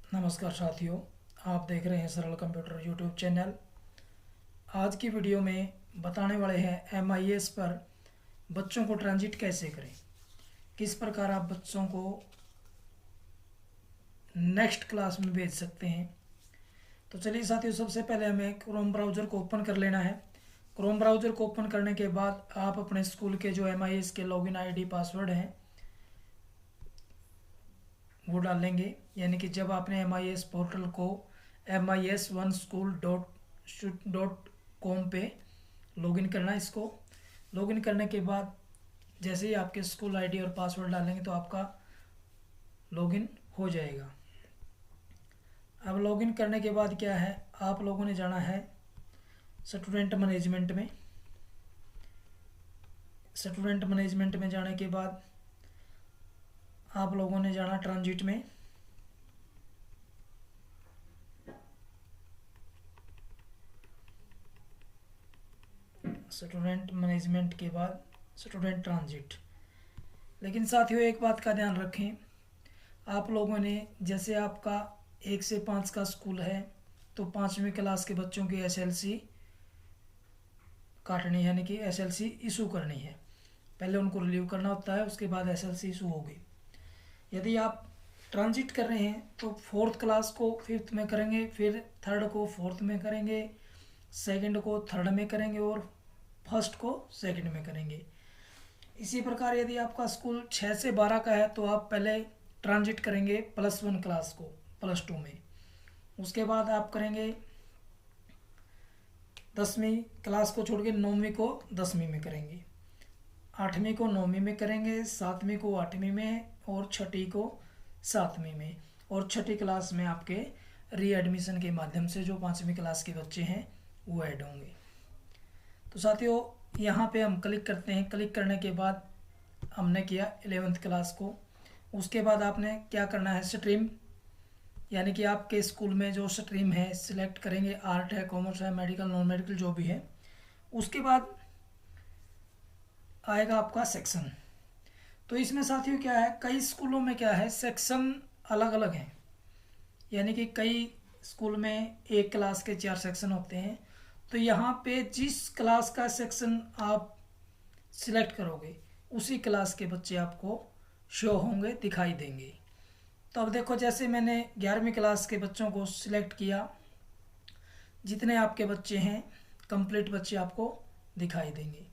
नमस्कार साथियों, आप देख रहे हैं सरल कंप्यूटर यूट्यूब चैनल। आज की वीडियो में बताने वाले हैं MIS पर बच्चों को ट्रांजिट कैसे करें, किस प्रकार आप बच्चों को नेक्स्ट क्लास में भेज सकते हैं। तो चलिए साथियों, सबसे पहले हमें क्रोम ब्राउज़र को ओपन कर लेना है। क्रोम ब्राउज़र को ओपन करने के बाद आप अपने स्कूल के जो MIS के लॉगिन ID पासवर्ड हैं वो डालेंगे। यानी कि जब आपने MIS पोर्टल को mis1school.com पे लॉगिन करना है, इसको लॉगिन करने के बाद जैसे ही आपके स्कूल ID और पासवर्ड डालेंगे तो आपका लॉगिन हो जाएगा। अब लॉगिन करने के बाद क्या है, आप लोगों ने जाना है स्टूडेंट मैनेजमेंट में। स्टूडेंट मैनेजमेंट में जाने के बाद आप लोगों ने जाना ट्रांजिट में। स्टूडेंट मैनेजमेंट के बाद स्टूडेंट ट्रांजिट। लेकिन साथियों, एक बात का ध्यान रखें, आप लोगों ने जैसे आपका 1 से 5 का स्कूल है तो 5वीं क्लास के बच्चों की SLC काटनी, यानी कि SLC इशू करनी है। पहले उनको रिलीव करना होता है, उसके बाद SLC इशू होगी। यदि आप ट्रांजिट कर रहे हैं तो 4th क्लास को 5th में करेंगे, फिर 3rd को 4th में करेंगे, 2nd को 3rd में करेंगे और 1st को 2nd में करेंगे। इसी प्रकार यदि आपका स्कूल 6 से 12 का है तो आप पहले ट्रांजिट करेंगे +1 क्लास को +2 में, उसके बाद आप करेंगे 10वीं क्लास को छोड़ के 9वीं को 10वीं में करेंगे, 8वीं को 9वीं में करेंगे, 7वीं को 8वीं में और 6ठी को 7वीं में। और 6ठी क्लास में आपके रीएडमिशन के माध्यम से जो 5वीं क्लास के बच्चे हैं वो ऐड होंगे। तो साथियों, यहाँ पे हम क्लिक करते हैं। क्लिक करने के बाद हमने किया 11th क्लास को। उसके बाद आपने क्या करना है, स्ट्रीम, यानी कि आपके स्कूल में जो स्ट्रीम है सिलेक्ट करेंगे। आर्ट है, कॉमर्स है, मेडिकल, नॉन मेडिकल जो भी है। उसके बाद आएगा आपका सेक्शन। तो इसमें साथियों क्या है, कई स्कूलों में क्या है, सेक्शन अलग अलग हैं। यानी कि कई स्कूल में एक क्लास के 4 सेक्शन होते हैं। तो यहाँ पे जिस क्लास का सेक्शन आप सिलेक्ट करोगे उसी क्लास के बच्चे आपको शो होंगे, दिखाई देंगे। तो अब देखो, जैसे मैंने 11वीं क्लास के बच्चों को सिलेक्ट किया, जितने आपके बच्चे हैं कंप्लीट बच्चे आपको दिखाई देंगे।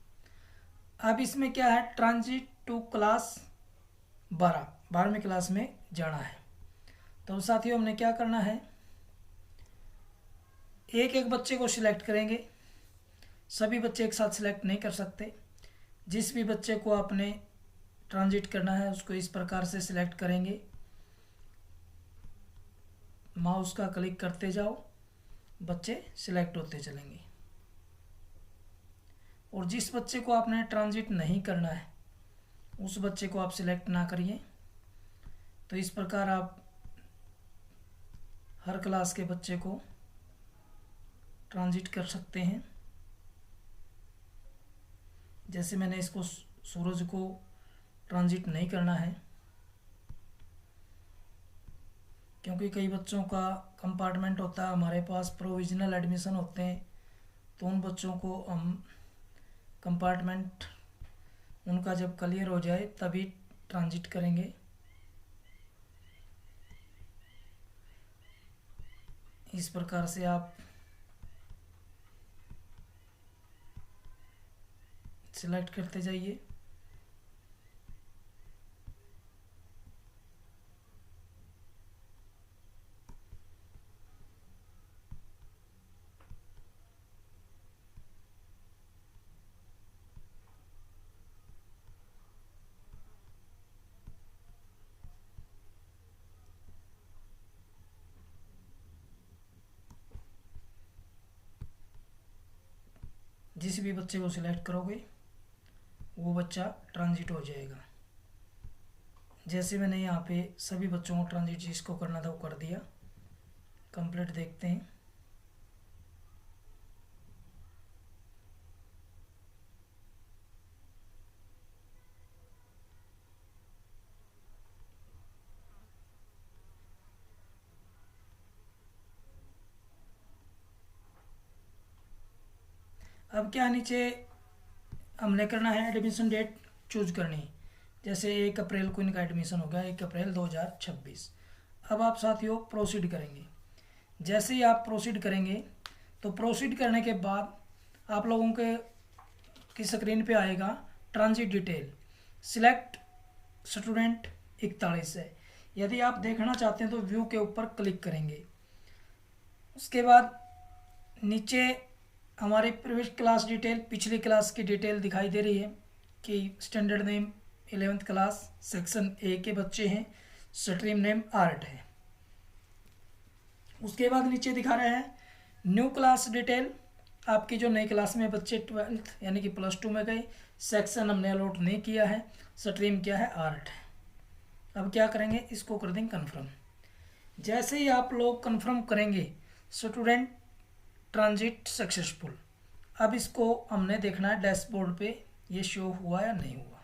अब इसमें क्या है, ट्रांजिट टू क्लास 12वीं क्लास में जाना है। तो साथियों, हमने क्या करना है, एक एक बच्चे को सिलेक्ट करेंगे। सभी बच्चे एक साथ सिलेक्ट नहीं कर सकते। जिस भी बच्चे को आपने ट्रांजिट करना है उसको इस प्रकार से सिलेक्ट करेंगे, माउस का क्लिक करते जाओ, बच्चे सिलेक्ट होते चलेंगे। और जिस बच्चे को आपने ट्रांजिट नहीं करना है उस बच्चे को आप सिलेक्ट ना करिए। तो इस प्रकार आप हर क्लास के बच्चे को ट्रांजिट कर सकते हैं। जैसे मैंने इसको सूरज को ट्रांजिट नहीं करना है, क्योंकि कई बच्चों का कंपार्टमेंट होता है, हमारे पास प्रोविजनल एडमिशन होते हैं, तो उन बच्चों को हम कंपार्टमेंट उनका जब क्लियर हो जाए तभी ट्रांजिट करेंगे। इस प्रकार से आप सिलेक्ट करते जाइए। जिस भी बच्चे को सिलेक्ट करोगे वो बच्चा ट्रांजिट हो जाएगा। जैसे मैंने यहाँ पे सभी बच्चों को ट्रांजिट जिसको करना था वो कर दिया। कंप्लीट देखते हैं। अब क्या नीचे हमने करना है, एडमिशन डेट चूज करनी। जैसे 1 अप्रैल को इनका एडमिशन होगा, 1 अप्रैल 2026। अब आप साथियों प्रोसीड करेंगे। जैसे ही आप प्रोसीड करेंगे तो प्रोसीड करने के बाद आप लोगों के की स्क्रीन पे आएगा ट्रांजिट डिटेल, सिलेक्ट स्टूडेंट 41 है। यदि आप देखना चाहते हैं तो व्यू के ऊपर क्लिक करेंगे। उसके बाद नीचे हमारी प्रीवियस क्लास डिटेल, पिछली क्लास की डिटेल दिखाई दे रही है कि standard name 11th class section A के बच्चे हैं, स्ट्रीम नेम आर्ट है। उसके बाद नीचे दिखा रहे हैं न्यू क्लास डिटेल, आपकी जो नई क्लास में बच्चे 12th यानी कि +2 में गए, सेक्शन हमने अलॉट नहीं किया है, स्ट्रीम क्या है, आर्ट है। अब क्या करेंगे, इसको कर देंगे कन्फर्म। जैसे ही आप लोग कन्फर्म करेंगे स्टूडेंट ट्रांजिट सक्सेसफुल। अब इसको हमने देखना है डैशबोर्ड पे ये शो हुआ या नहीं हुआ।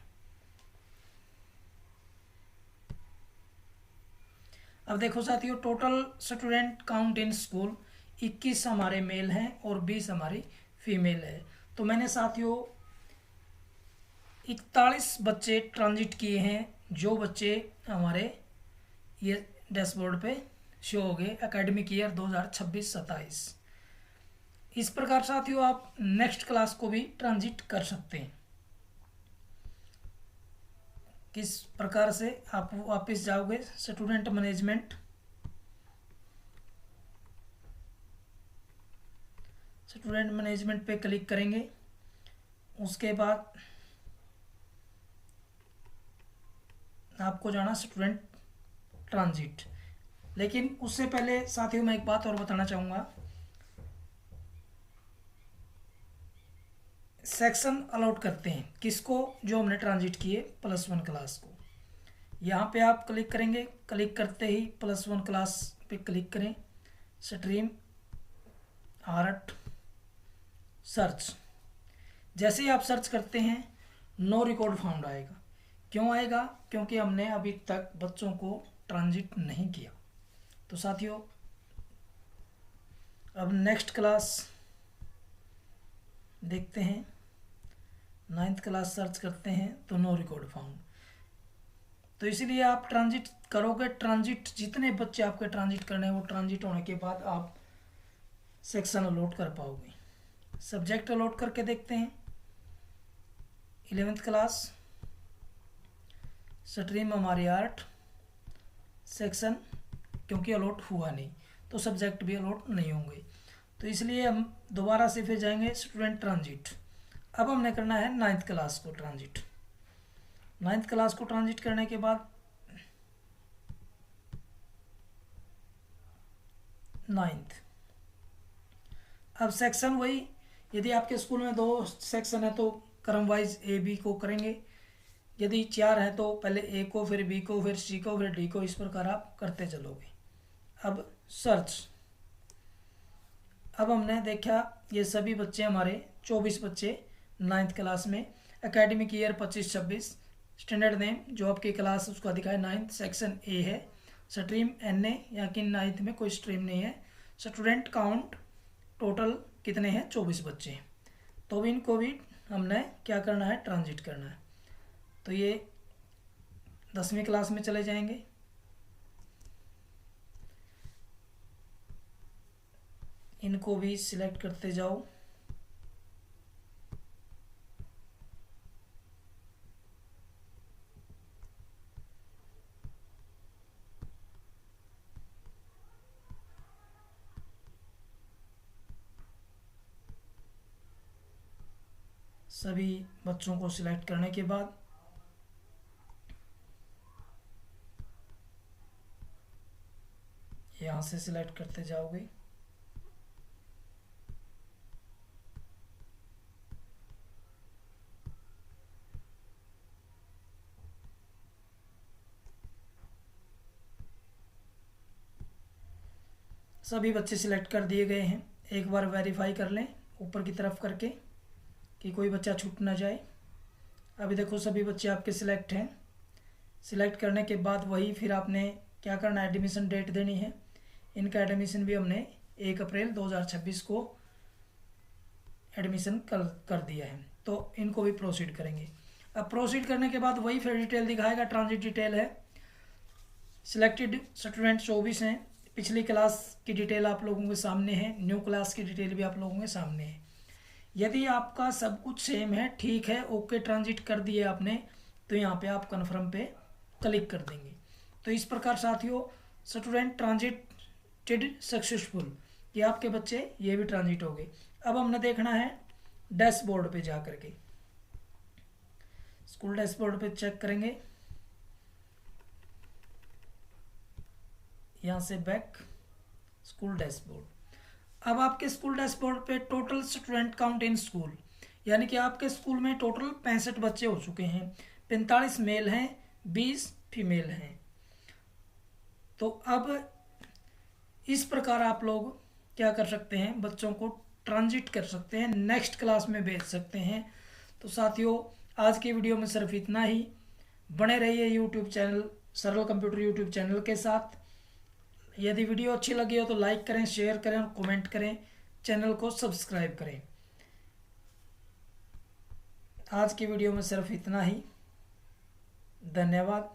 अब देखो साथियों, total student count in school 21 हमारे मेल हैं और 20 हमारी फीमेल है। तो मैंने साथियों 41 बच्चे ट्रांजिट किए हैं, जो बच्चे हमारे ये डैशबोर्ड पे शो हो गए एकेडमिक ईयर 2026-27। इस प्रकार साथियों आप नेक्स्ट क्लास को भी ट्रांजिट कर सकते हैं। किस प्रकार से, आप वापस जाओगे स्टूडेंट मैनेजमेंट, स्टूडेंट मैनेजमेंट पे क्लिक करेंगे। उसके बाद आपको जाना स्टूडेंट ट्रांजिट। लेकिन उससे पहले साथियों मैं एक बात और बताना चाहूँगा, सेक्शन अलॉट करते हैं किसको, जो हमने ट्रांजिट किए +1 क्लास को। यहाँ पे आप क्लिक करेंगे, क्लिक करते ही +1 क्लास पे क्लिक करें, स्ट्रीम आर्ट सर्च। जैसे ही आप सर्च करते हैं नो रिकॉर्ड फाउंड आएगा। क्यों आएगा, क्योंकि हमने अभी तक बच्चों को ट्रांजिट नहीं किया। तो साथियों अब नेक्स्ट क्लास देखते हैं, 9th क्लास सर्च करते हैं तो नो रिकॉर्ड फाउंड। तो इसीलिए आप ट्रांजिट करोगे, ट्रांजिट जितने बच्चे आपके ट्रांजिट करने हैं वो ट्रांजिट होने के बाद आप सेक्शन अलॉट कर पाओगे। सब्जेक्ट अलॉट करके देखते हैं, 11th क्लास, स्ट्रीम हमारी आर्ट, सेक्शन क्योंकि अलॉट हुआ नहीं तो सब्जेक्ट भी अलॉट नहीं होंगे। तो इसलिए हम दोबारा से फिर जाएंगे स्टूडेंट ट्रांजिट। अब हमने करना है 9th क्लास को ट्रांजिट। 9th क्लास को ट्रांजिट करने के बाद 9th, अब सेक्शन वही, यदि आपके स्कूल में 2 सेक्शन है तो क्रम वाइज ए बी को करेंगे, यदि 4 है तो पहले ए को, फिर बी को, फिर सी को, फिर डी को, इस प्रकार आप करते चलोगे। अब सर्च, अब हमने देखा ये सभी बच्चे हमारे 24 बच्चे 9th क्लास में, एकेडमिक ईयर 25-26, स्टैंडर्ड नेम जो आपकी क्लास उसका दिखाए 9th, सेक्शन ए है, स्ट्रीम NA, यहाँ की 9th में कोई स्ट्रीम नहीं है। स्टूडेंट काउंट टोटल कितने हैं, 24 बच्चे। तो इनको भी हमने क्या करना है, ट्रांजिट करना है। तो ये 10वीं क्लास में चले जाएंगे। इनको भी सिलेक्ट करते जाओ। सभी बच्चों को सिलेक्ट करने के बाद यहाँ से सिलेक्ट करते जाओगे। सभी बच्चे सिलेक्ट कर दिए गए हैं। एक बार वेरीफाई कर लें ऊपर की तरफ करके कि कोई बच्चा छूट ना जाए। अभी देखो सभी बच्चे आपके सिलेक्ट हैं। सिलेक्ट करने के बाद वही फिर आपने क्या करना है, एडमिशन डेट देनी है। इनका एडमिशन भी हमने 1 अप्रैल 2026 को एडमिशन कर दिया है, तो इनको भी प्रोसीड करेंगे। अब प्रोसीड करने के बाद वही फिर डिटेल दिखाएगा, ट्रांजिट डिटेल है। सिलेक्टेड स्टूडेंट 24 हैं, पिछली क्लास की डिटेल आप लोगों के सामने है, न्यू क्लास की डिटेल भी आप लोगों के सामने है। यदि आपका सब कुछ सेम है, ठीक है, ओके ट्रांजिट कर दिए आपने, तो यहाँ पे आप कन्फर्म पे क्लिक कर देंगे। तो इस प्रकार साथियों स्टूडेंट ट्रांजिटेड सक्सेसफुल, ये आपके बच्चे ये भी ट्रांजिट हो गए। अब हमने देखना है डैशबोर्ड पे जा करके, स्कूल डैशबोर्ड पे चेक करेंगे, यहाँ से बैक स्कूल डैशबोर्ड। अब आपके स्कूल डैशबोर्ड पे total student count in school, यानी कि आपके स्कूल में टोटल 65 बच्चे हो चुके हैं, 45 मेल हैं, 20 फीमेल हैं। तो अब इस प्रकार आप लोग क्या कर सकते हैं, बच्चों को ट्रांजिट कर सकते हैं, नेक्स्ट क्लास में भेज सकते हैं। तो साथियों आज की वीडियो में सिर्फ इतना ही। बने रहिए यूट्यूब चैनल सरल कंप्यूटर यूट्यूब चैनल के साथ। यदि वीडियो अच्छी लगी हो तो लाइक करें, शेयर करें और कमेंट करें, चैनल को सब्सक्राइब करें। आज की वीडियो में सिर्फ इतना ही। धन्यवाद।